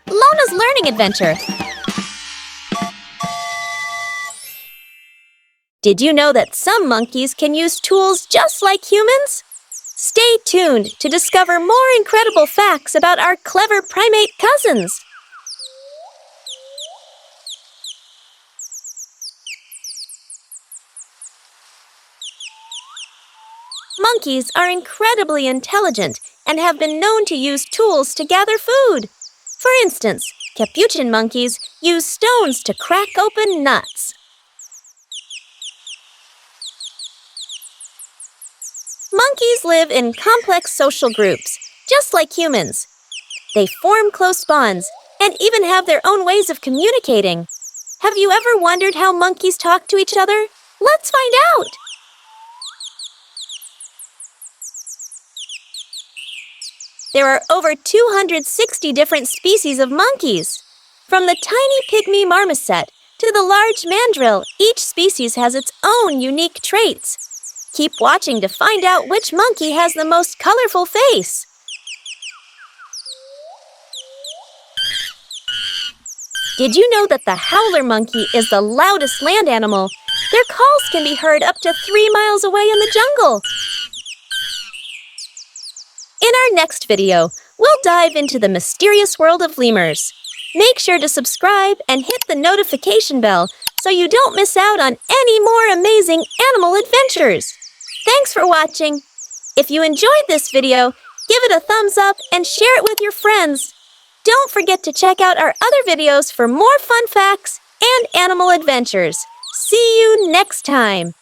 Lona's learning adventure. Did you know that some monkeys can use tools just like humans? Stay tuned to discover more incredible facts about our clever primate cousins. Monkeys are incredibly intelligent and have been known to use tools to gather food. For instance, capuchin monkeys use stones to crack open nuts. Monkeys live in complex social groups, just like humans. They form close bonds and even have their own ways of communicating. Have you ever wondered how monkeys talk to each other? Let's find out! There are over 260 different species of monkeys. From the tiny pygmy marmoset to the large mandrill, each species has its own unique traits. Keep watching to find out which monkey has the most colorful face. Did you know that the howler monkey is the loudest land animal? Their calls can be heard up to 3 miles away in the jungle. In our next video, we'll dive into the mysterious world of lemurs. Make sure to subscribe and hit the notification bell so you don't miss out on any more amazing animal adventures. Thanks for watching. If you enjoyed this video, give it a thumbs up and share it with your friends. Don't forget to check out our other videos for more fun facts and animal adventures. See you next time.